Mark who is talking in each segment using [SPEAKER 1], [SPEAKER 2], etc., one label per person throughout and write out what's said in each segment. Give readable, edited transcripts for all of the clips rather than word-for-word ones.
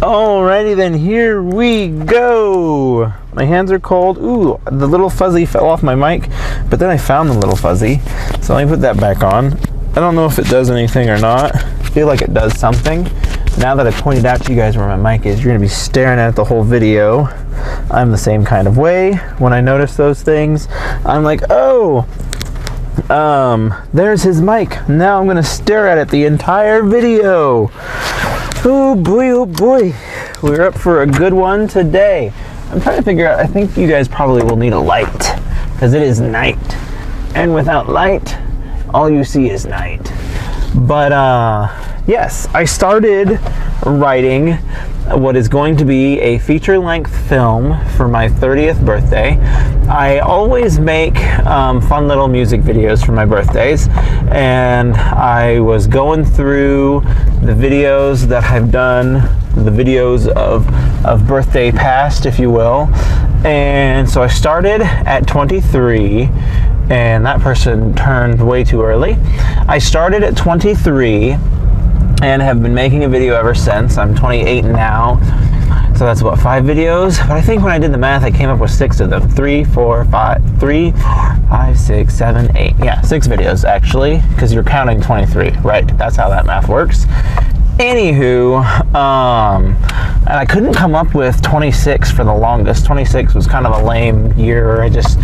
[SPEAKER 1] Alrighty then, here we go. My hands are cold. Ooh, the little fuzzy fell off my mic, but then I found the little fuzzy. So let me put that back on. I don't know if it does anything or not. I feel like it does something. Now that I pointed out to you guys where my mic is, you're gonna be staring at it the whole video. I'm the same kind of way. When I notice those things, I'm like, oh, there's his mic. Now I'm gonna stare at it the entire video. Oh boy, we're up for a good one today. I'm trying to figure out, I think you guys probably will need a light, because it is night. And without light, all you see is night. But yes, I started writing what is going to be a feature-length film for my 30th birthday. I always make fun little music videos for my birthdays, and I was going through the videos that I've done, the videos of birthday past, if you will. And so I started at 23, and that person turned way too early. I started at 23 and have been making a video ever since. I'm 28 now, so that's what, 5 videos? But I think when I did the math, I came up with 6 of them. 3, 4, 5, 6, 7, 8. Yeah, 6 videos actually, because you're counting 23, right? That's how that math works. Anywho, and I couldn't come up with 26 for the longest. 26 was kind of a lame year. I just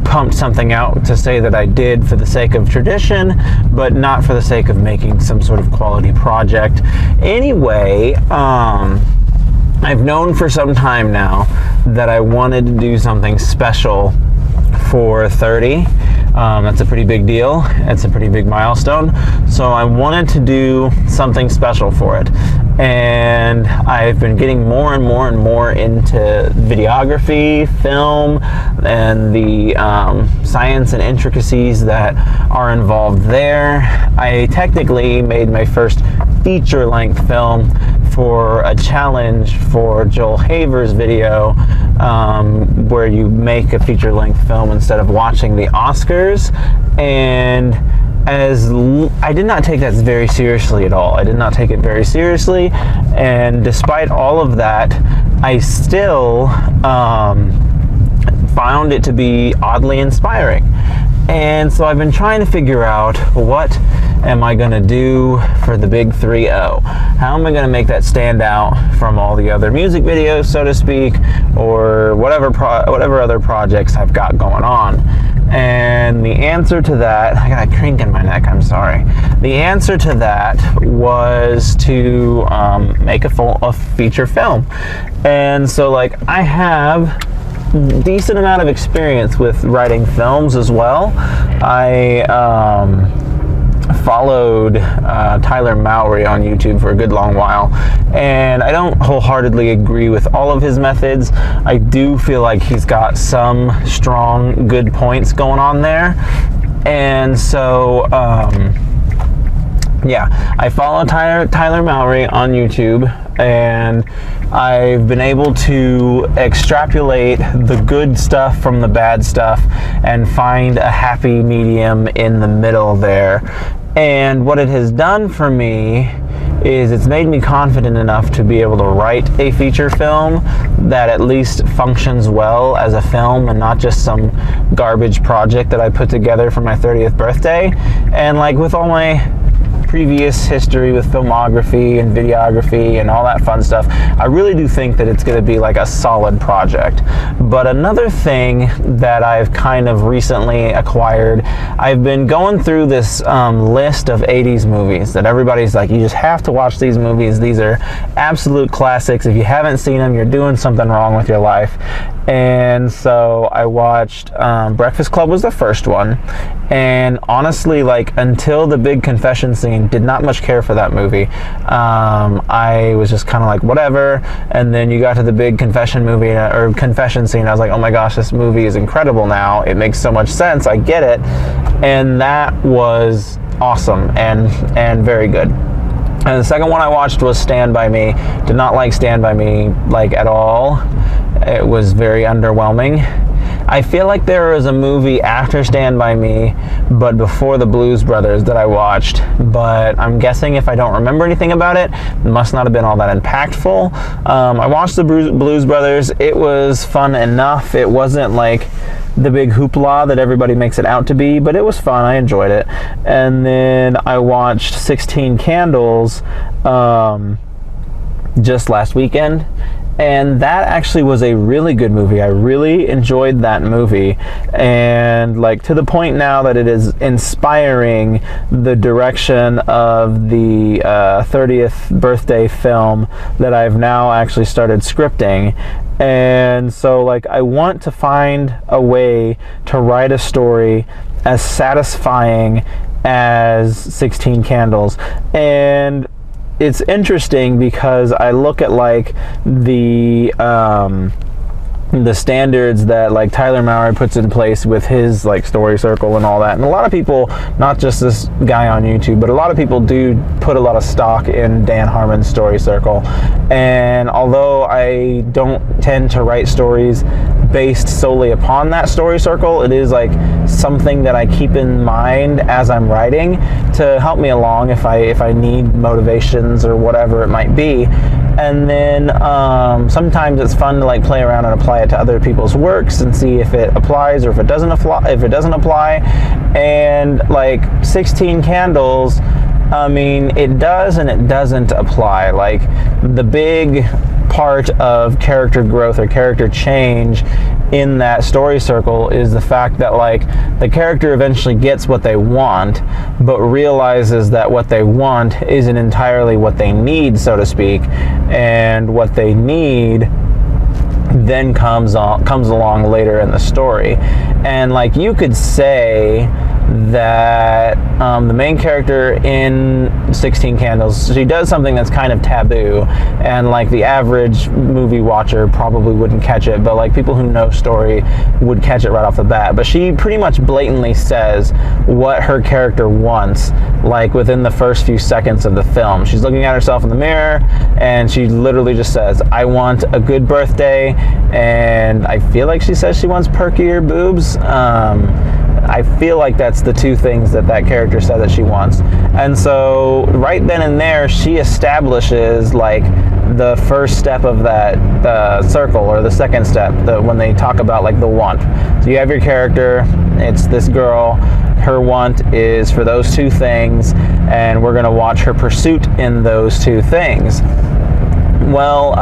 [SPEAKER 1] pumped something out to say that I did for the sake of tradition, but not for the sake of making some sort of quality project. Anyway, I've known for some time now that I wanted to do something special for 30. That's a pretty big deal. It's a pretty big milestone. So I wanted to do something special for it. And I've been getting more and more into videography, film, and the science and intricacies that are involved there. I technically made my first feature-length film for a challenge for Joel Haver's video, where you make a feature-length film instead of watching the Oscars. And I did not take that very seriously at all. I did not take it very seriously, and despite all of that, I still found it to be oddly inspiring. And so I've been trying to figure out, what am I going to do for the big 3-0? How am I going to make that stand out from all the other music videos, so to speak, or whatever other projects I've got going on? And the answer to that, I got a crink in my neck, I'm sorry. The answer to that was to make a feature film. And so, like, I have decent amount of experience with writing films as well. I followed Tyler Mowry on YouTube for a good long while, and I don't wholeheartedly agree with all of his methods. I do feel like he's got some strong, good points going on there. And so yeah, I follow Tyler Mowry on YouTube, and I've been able to extrapolate the good stuff from the bad stuff and find a happy medium in the middle there. And what it has done for me is it's made me confident enough to be able to write a feature film that at least functions well as a film and not just some garbage project that I put together for my 30th birthday. And like with all my previous history with filmography and videography and all that fun stuff, I really do think that it's going to be like a solid project. But another thing that I've kind of recently acquired, I've been going through this list of 80s movies that everybody's like, you just have to watch these movies. These are absolute classics. If you haven't seen them, you're doing something wrong with your life. And so I watched Breakfast Club was the first one, and honestly, like, until the big confession scene, did not much care for that movie. I was just kind of like, whatever. And then you got to the big confession scene. I was like, oh my gosh, this movie is incredible now. It makes so much sense. I get it. And that was awesome and very good. And the second one I watched was Stand By Me. Did not like Stand By Me, like, at all. It was very underwhelming. I feel like there was a movie after Stand By Me, but before the Blues Brothers that I watched. But I'm guessing if I don't remember anything about it, it must not have been all that impactful. I watched the Blues Brothers. It was fun enough. It wasn't like the big hoopla that everybody makes it out to be, but it was fun. I enjoyed it. And then I watched 16 Candles just last weekend, and that actually was a really good movie. I really enjoyed that movie, and like to the point now that it is inspiring the direction of the 30th birthday film that I've now actually started scripting. And so like I want to find a way to write a story as satisfying as 16 Candles. And it's interesting because I look at like the standards that like Tyler Mowry puts in place with his like story circle and all that, and a lot of people, not just this guy on YouTube, but a lot of people do put a lot of stock in Dan Harmon's story circle. And although I don't tend to write stories based solely upon that story circle, it is like something that I keep in mind as I'm writing to help me along if I need motivations or whatever it might be. And then sometimes it's fun to like play around and apply it to other people's works and see if it applies or if it doesn't apply. And like 16 Candles, I mean, it does and it doesn't apply. Like the big part of character growth or character change in that story circle is the fact that like the character eventually gets what they want, but realizes that what they want isn't entirely what they need, so to speak, and what they need then comes along later in the story. And like you could say that the main character in 16 Candles, she does something that's kind of taboo, and like the average movie watcher probably wouldn't catch it, but like people who know story would catch it right off the bat. But she pretty much blatantly says what her character wants, like within the first few seconds of the film. She's looking at herself in the mirror and she literally just says, I want a good birthday, and I feel like she says she wants perkier boobs. I feel like that's the two things that character said that she wants. And so right then and there, she establishes like the first step of that circle, or the second step, when they talk about like the want. So you have your character, it's this girl, her want is for those two things, and we're going to watch her pursuit in those two things. Well,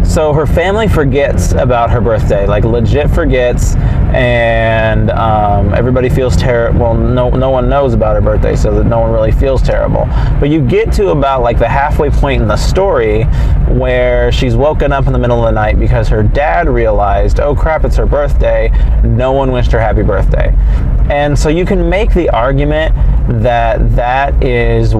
[SPEAKER 1] so her family forgets about her birthday, like legit forgets, and everybody feels terrible. Well, no one knows about her birthday, so that no one really feels terrible. But you get to about like the halfway point in the story where she's woken up in the middle of the night because her dad realized, oh crap, it's her birthday. No one wished her happy birthday. And so you can make the argument that is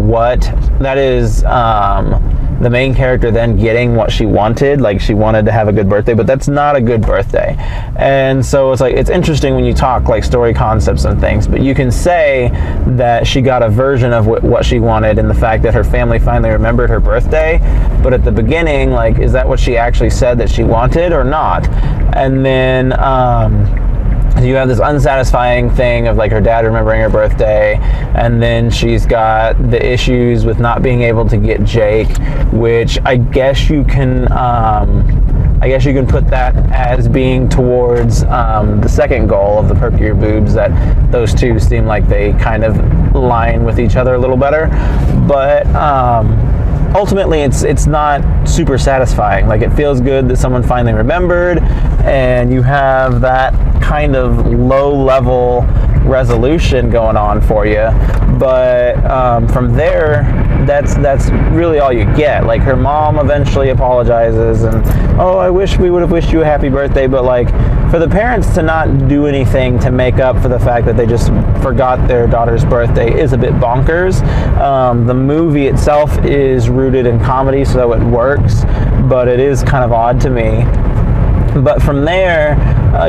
[SPEAKER 1] the main character then getting what she wanted, like she wanted to have a good birthday, but that's not a good birthday. And so it's like, it's interesting when you talk like story concepts and things, but you can say that she got a version of what she wanted in the fact that her family finally remembered her birthday, but at the beginning, like, is that what she actually said that she wanted or not? And then you have this unsatisfying thing of like her dad remembering her birthday, and then she's got the issues with not being able to get Jake, which I guess you can put that as being towards the second goal of the perkier boobs, that those two seem like they kind of line with each other a little better. But ultimately it's not super satisfying. Like, it feels good that someone finally remembered, and you have that kind of low level resolution going on for you, but from there, that's really all you get. Like, her mom eventually apologizes, and oh, I wish we would have wished you a happy birthday, but like, for the parents to not do anything to make up for the fact that they just forgot their daughter's birthday is a bit bonkers. The movie itself is rooted in comedy, so it works, but it is kind of odd to me. But from there,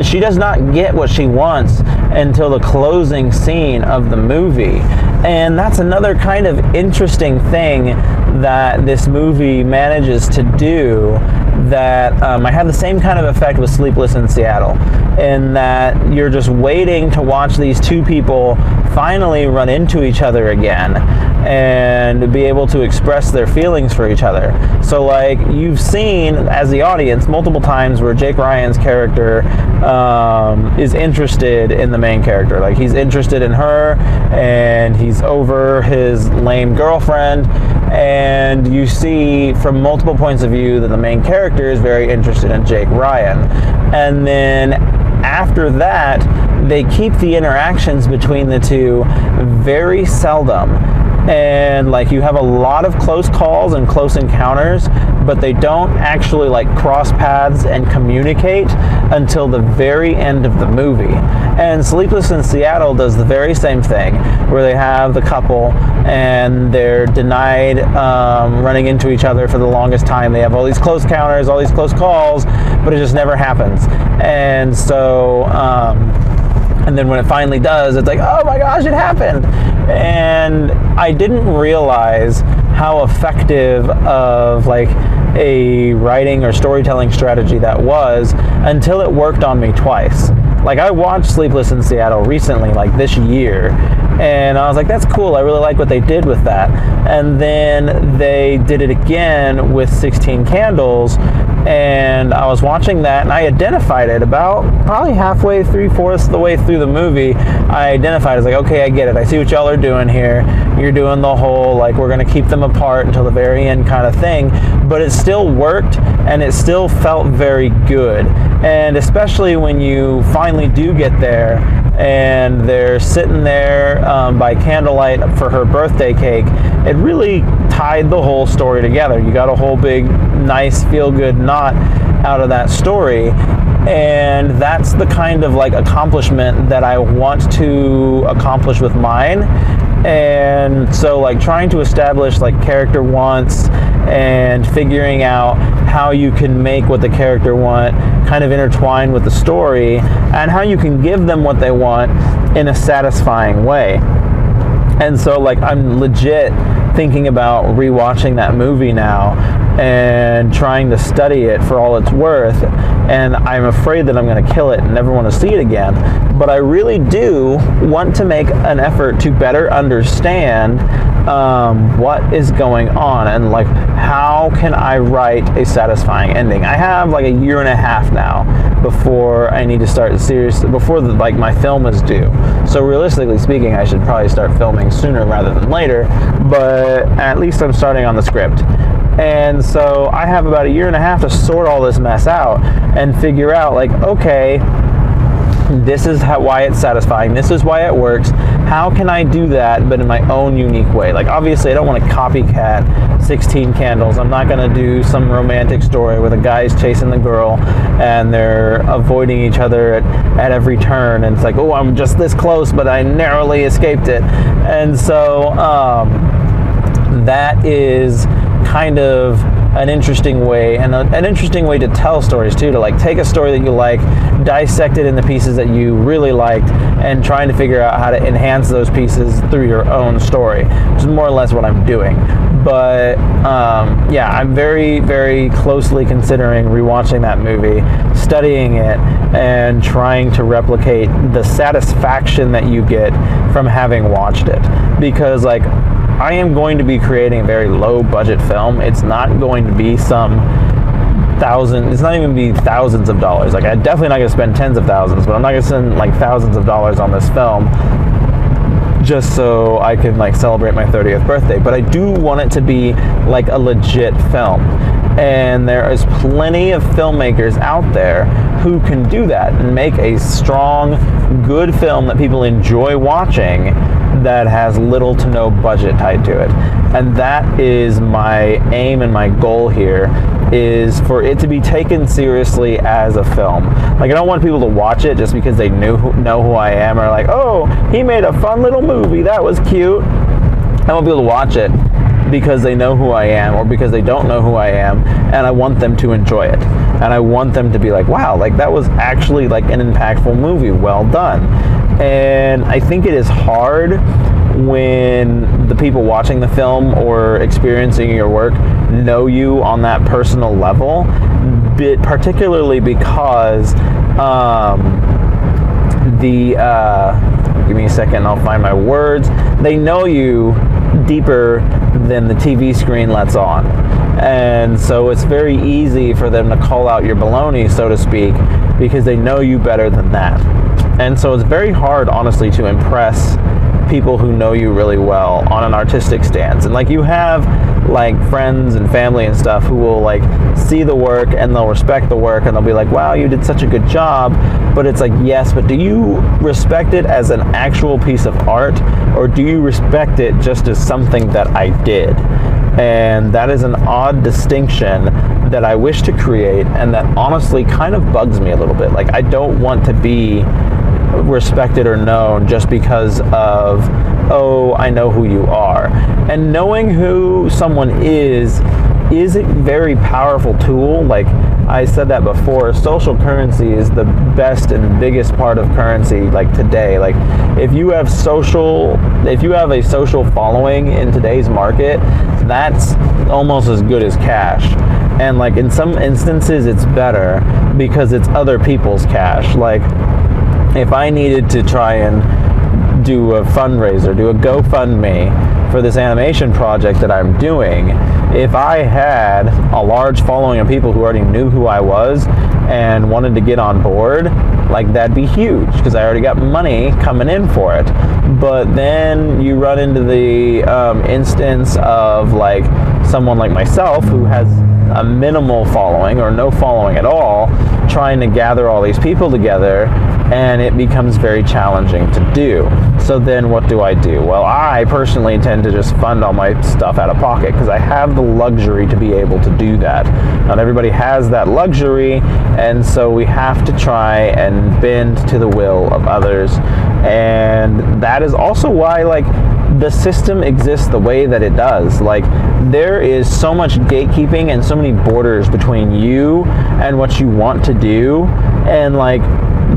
[SPEAKER 1] she does not get what she wants until the closing scene of the movie. And that's another kind of interesting thing that this movie manages to do that I had the same kind of effect with Sleepless in Seattle, in that you're just waiting to watch these two people finally run into each other again and be able to express their feelings for each other. So like, you've seen as the audience multiple times where Jake Ryan's character is interested in the main character. Like, he's interested in her and he's over his lame girlfriend, and you see from multiple points of view that the main character is very interested in Jake Ryan. And then after that, they keep the interactions between the two very seldom. And like, you have a lot of close calls and close encounters, but they don't actually like cross paths and communicate until the very end of the movie. And Sleepless in Seattle does the very same thing, where they have the couple and they're denied running into each other for the longest time. They have all these close encounters, all these close calls, but it just never happens. And so and then when it finally does, it's like, oh my gosh, it happened. And I didn't realize how effective of like a writing or storytelling strategy that was until it worked on me twice. Like, I watched Sleepless in Seattle recently, like this year, and I was like, that's cool, I really like what they did with that. And then they did it again with 16 Candles, and I was watching that and I identified it about probably halfway, 3/4 the way through the movie. I identified, it's like, okay, I get it, I see what y'all are doing here. You're doing the whole like, we're gonna keep them apart until the very end kind of thing, but it still worked and it still felt very good. And especially when you finally do get there and they're sitting there by candlelight for her birthday cake, it really tied the whole story together. You got a whole big, nice, feel-good knot out of that story. And that's the kind of like accomplishment that I want to accomplish with mine. And so like, trying to establish like character wants and figuring out how you can make what the character want kind of intertwine with the story, and how you can give them what they want in a satisfying way. And so like, I'm legit thinking about rewatching that movie now and trying to study it for all it's worth, and I'm afraid that I'm going to kill it and never want to see it again. But I really do want to make an effort to better understand what is going on, and like, how can I write a satisfying ending. I have like 1.5 years now before I need to start before like my film is due. So realistically speaking, I should probably start filming sooner rather than later, but at least I'm starting on the script. And so I have about 1.5 years to sort all this mess out and figure out like, okay, this is why it's satisfying, this is why it works, how can I do that but in my own unique way. Like, obviously I don't want to copycat 16 Candles. I'm not going to do some romantic story where the guy's chasing the girl and they're avoiding each other at every turn, and it's like, oh, I'm just this close but I narrowly escaped it. And so that is kind of an interesting way, and an interesting way to tell stories too, to like take a story that you like, dissect it into pieces that you really liked, and trying to figure out how to enhance those pieces through your own story, which is more or less what I'm doing. But yeah, I'm very, very closely considering rewatching that movie, studying it, and trying to replicate the satisfaction that you get from having watched it. Because like, I am going to be creating a very low budget film. It's not going to be it's not even be thousands of dollars. Like, I'm definitely not going to spend tens of thousands, but I'm not going to spend like thousands of dollars on this film just so I can like celebrate my 30th birthday. But I do want it to be like a legit film. And there is plenty of filmmakers out there who can do that and make a strong, good film that people enjoy watching, that has little to no budget tied to it. And that is my aim and my goal here, is for it to be taken seriously as a film. Like, I don't want people to watch it just because they know who I am, or like, oh, he made a fun little movie, that was cute. I want people to watch it because they know who I am, or because they don't know who I am, and I want them to enjoy it. And I want them to be like, wow, like that was actually like an impactful movie, well done. And I think it is hard when the people watching the film or experiencing your work know you on that personal level, particularly because give me a second, I'll find my words. They know you deeper than the TV screen lets on. And so it's very easy for them to call out your baloney, so to speak, because they know you better than that. And so it's very hard, honestly, to impress people who know you really well on an artistic stance. And like, you have like friends and family and stuff who will like see the work and they'll respect the work and they'll be like, wow, you did such a good job. But it's like, yes, but do you respect it as an actual piece of art, or do you respect it just as something that I did? And that is an odd distinction that I wish to create, and that honestly kind of bugs me a little bit. Like, I don't want to be respected or known just because of, oh, I know who you are. And knowing who someone is a very powerful tool. Like I said that before, social currency is the best and biggest part of currency like today. Like if you have a social following in today's market, that's almost as good as cash. And like in some instances it's better because it's other people's cash. Like if I needed to try and do a fundraiser, do a GoFundMe for this animation project that I'm doing, if I had a large following of people who already knew who I was and wanted to get on board, like that'd be huge because I already got money coming in for it. But then you run into the instance of like someone like myself who has a minimal following or no following at all, trying to gather all these people together, and it becomes very challenging to do. So then what do? Well, I personally tend to just fund all my stuff out of pocket because I have the luxury to be able to do that. Not everybody has that luxury, and so we have to try and bend to the will of others. And that is also why like the system exists the way that it does. Like there is so much gatekeeping and so many borders between you and what you want to do, and like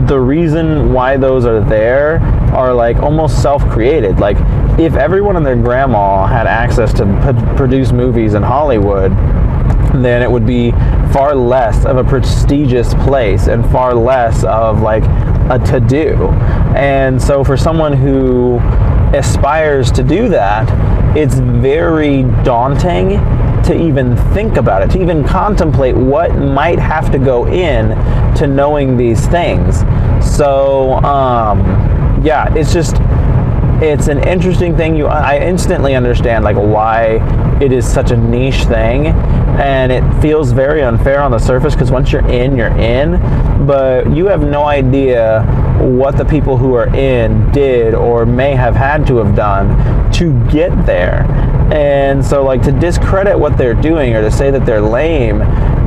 [SPEAKER 1] the reason why those are there are like almost self-created. Like if everyone and their grandma had access to produce movies in Hollywood, then it would be far less of a prestigious place and far less of like a to-do. And so for someone who aspires to do that, it's very daunting to even think about it, to even contemplate what might have to go in to knowing these things. So yeah, it's an interesting thing. I instantly understand like why it is such a niche thing, and it feels very unfair on the surface because once you're in, but you have no idea what the people who are in did or may have had to have done to get there. And so like to discredit what they're doing or to say that they're lame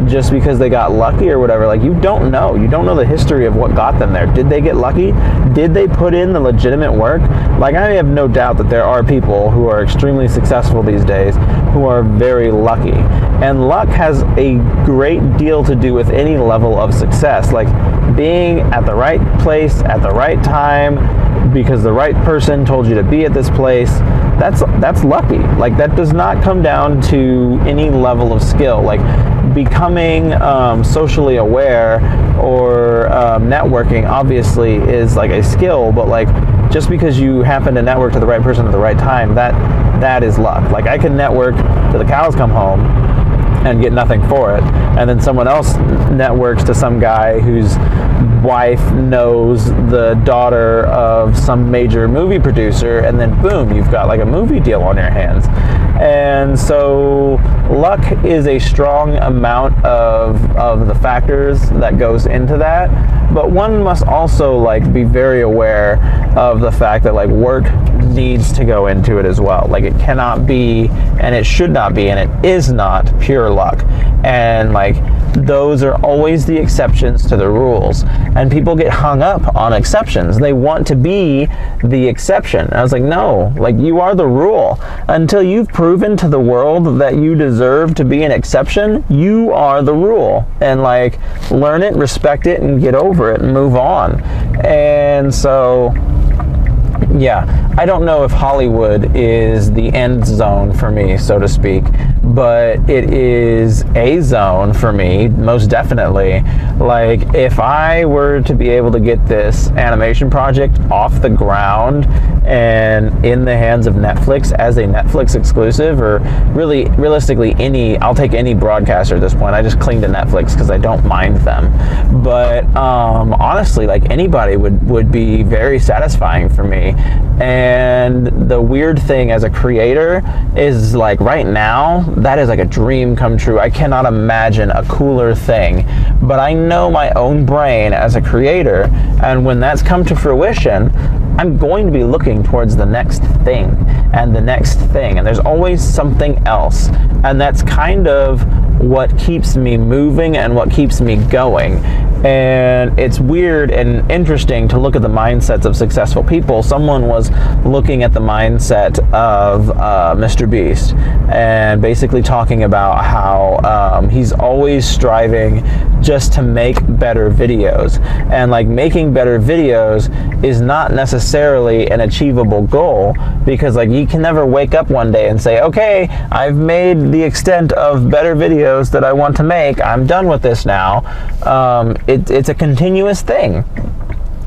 [SPEAKER 1] just because they got lucky or whatever, like you don't know the history of what got them there. Did they get lucky? Did they put in the legitimate work? Like I have no doubt that there are people who are extremely successful these days who are very lucky, and luck has a great deal to do with any level of success, like being at the right place at the right time because the right person told you to be at this place. That's lucky. Like that does not come down to any level of skill. Like becoming socially aware or networking obviously is like a skill, but like just because you happen to network to the right person at the right time, that is luck. Like I can network till the cows come home and get nothing for it, and then someone else networks to some guy whose wife knows the daughter of some major movie producer, and then boom, you've got like a movie deal on your hands. And so luck is a strong amount of the factors that goes into that, but one must also like be very aware of the fact that like work needs to go into it as well. Like it cannot be, and it should not be, and it is not pure luck. And like those are always the exceptions to the rules, and people get hung up on exceptions. They want to be the exception. And I was like, no, like you are the rule. Until you've proven to the world that you deserve to be an exception, you are the rule. And like learn it, respect it, and get over it and move on. And so yeah, I don't know if Hollywood is the end zone for me, so to speak, but it is a zone for me, most definitely. Like, if I were to be able to get this animation project off the ground and in the hands of Netflix as a Netflix exclusive, or really, realistically, I'll take any broadcaster at this point. I just cling to Netflix because I don't mind them. But honestly, like, anybody would be very satisfying for me. And the weird thing as a creator is, like, right now, that is like a dream come true. I cannot imagine a cooler thing. But I know my own brain as a creator, and when that's come to fruition, I'm going to be looking towards the next thing and the next thing, and there's always something else, and that's kind of what keeps me moving and what keeps me going. And it's weird and interesting to look at the mindsets of successful people. Someone was looking at the mindset of Mr. Beast and basically talking about how he's always striving just to make better videos, and like making better videos is not necessarily an achievable goal, because like you can never wake up one day and say, okay, I've made the extent of better videos that I want to make, I'm done with this now. It's a continuous thing.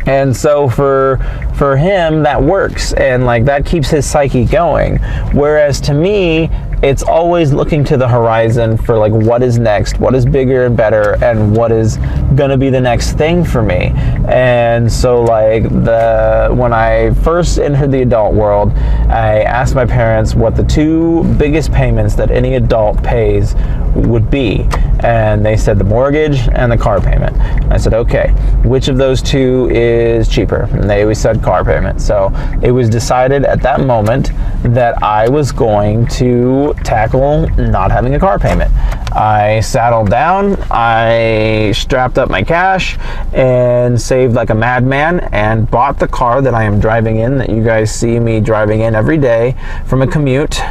[SPEAKER 1] And so for him, that works, and like that keeps his psyche going. Whereas to me, it's always looking to the horizon for like what is next, what is bigger and better, and what is gonna be the next thing for me. And so like when I first entered the adult world, I asked my parents what the two biggest payments that any adult pays would be, and they said the mortgage and the car payment. And I said, okay, which of those two is cheaper? And they always said car payment. So it was decided at that moment that I was going to tackle not having a car payment. I saddled down, I strapped up my cash and saved like a madman and bought the car that I am driving in, that you guys see me driving in every day from a commute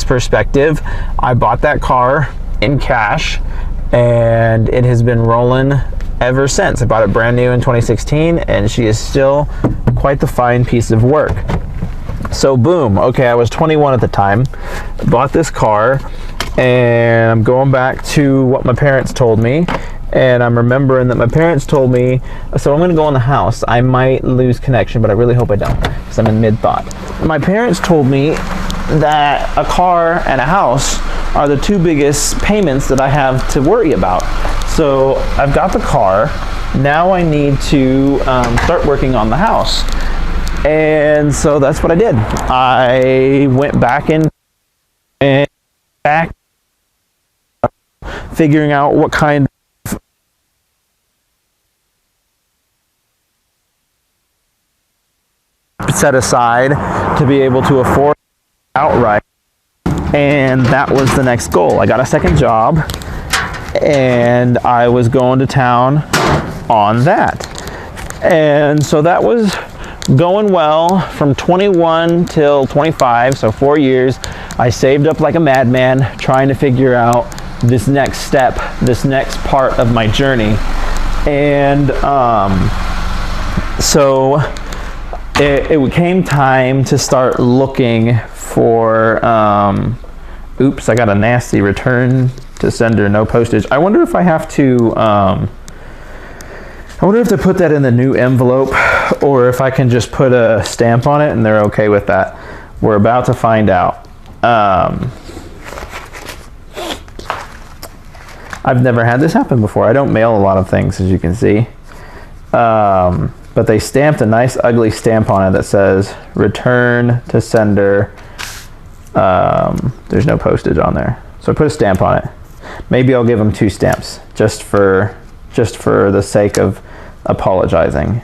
[SPEAKER 1] perspective. I bought that car in cash, and it has been rolling ever since. I bought it brand new in 2016, and she is still quite the fine piece of work. So boom, okay, I was 21 at the time, bought this car, and I'm going back to what my parents told me, and I'm remembering that my parents told me, so I'm going to go in the house. I might lose connection, but I really hope I don't, because I'm in mid-thought. My parents told me that a car and a house are the two biggest payments that I have to worry about. So I've got the car, now I need to start working on the house. And so that's what I did. I went back in and back figuring out what kind of set aside to be able to afford outright. And that was the next goal. I got a second job, and I was going to town on that. And so that was going well from 21 till 25, so 4 years. I saved up like a madman trying to figure out this next step, this next part of my journey. And so it came time to start looking for oops, I got a nasty return to sender, no postage. I wonder if I have to I wonder if to put that in the new envelope, or if I can just put a stamp on it and they're okay with that. We're about to find out. I've never had this happen before. I don't mail a lot of things, as you can see. But they stamped a nice ugly stamp on it that says return to sender. There's no postage on there, so I put a stamp on it. Maybe I'll give them 2 stamps just for the sake of apologizing.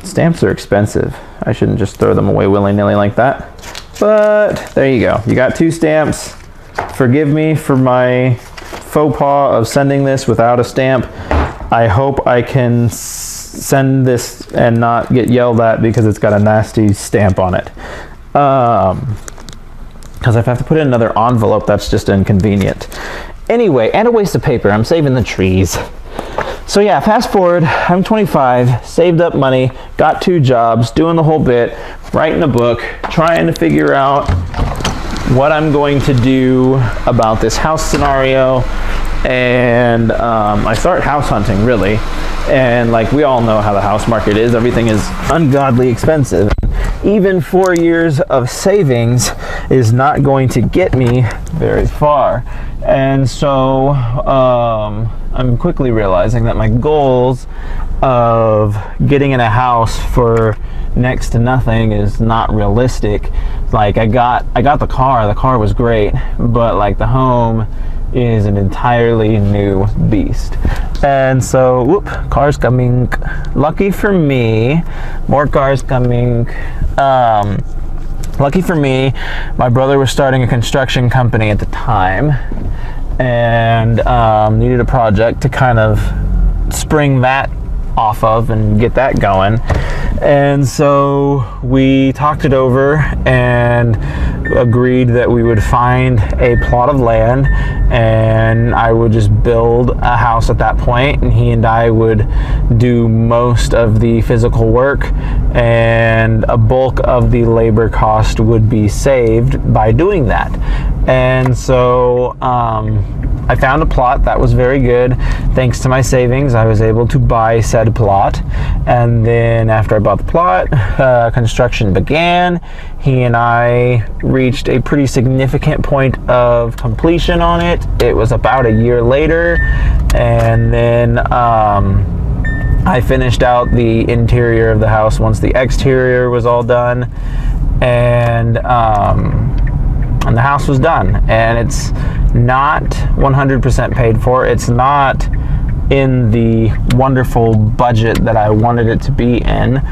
[SPEAKER 1] Stamps are expensive. I shouldn't just throw them away willy-nilly like that, but there you go. You got 2 stamps. Forgive me for my faux pas of sending this without a stamp. I hope I can send this and not get yelled at because it's got a nasty stamp on it. Because if I have to put in another envelope, that's just inconvenient. Anyway, and a waste of paper. I'm saving the trees. So yeah, fast forward, I'm 25, saved up money, got 2 jobs, doing the whole bit, writing a book, trying to figure out what I'm going to do about this house scenario. And I start house hunting, really. And like we all know how the house market is, everything is ungodly expensive. Even 4 years of savings is not going to get me very far. And so I'm quickly realizing that my goals of getting in a house for next to nothing is not realistic. Like I got the car was great, but like the home is an entirely new beast. And so, whoop, cars coming. Lucky for me, more cars coming. Lucky for me, my brother was starting a construction company at the time and needed a project to kind of spring that off of and get that going. And so we talked it over and agreed that we would find a plot of land and I would just build a house at that point, and he and I would do most of the physical work, and a bulk of the labor cost would be saved by doing that. And so I found a plot that was very good. Thanks to my savings, I was able to buy said plot. And then after I bought the plot, construction began. He and I reached a pretty significant point of completion on it. It was about a year later. And then I finished out the interior of the house once the exterior was all done. And the house was done, and it's not 100% paid for. It's not in the wonderful budget that I wanted it to be in,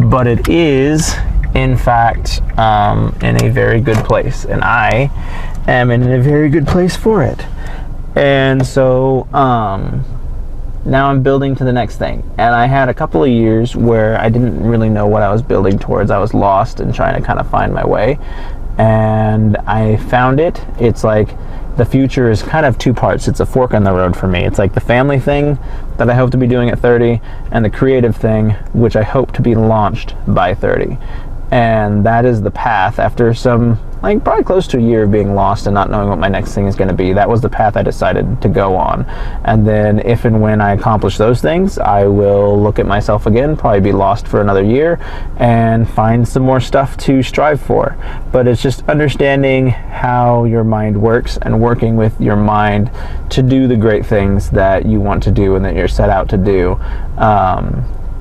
[SPEAKER 1] but it is, in fact, in a very good place, and I am in a very good place for it. And so now I'm building to the next thing, and I had a couple of years where I didn't really know what I was building towards. I was lost and trying to kind of find my way. And I found it. It's like the future is kind of 2 parts. It's a fork in the road for me. It's like the family thing that I hope to be doing at 30, and the creative thing, which I hope to be launched by 30. And that is the path. After some, like, probably close to a year of being lost and not knowing what my next thing is going to be, that was the path I decided to go on. And then if and when I accomplish those things, I will look at myself again, probably be lost for another year, and find some more stuff to strive for. But it's just understanding how your mind works and working with your mind to do the great things that you want to do and that you're set out to do.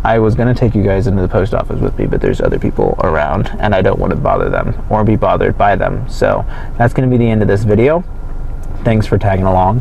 [SPEAKER 1] I was going to take you guys into the post office with me, but there's other people around and I don't want to bother them or be bothered by them. So that's going to be the end of this video. Thanks for tagging along.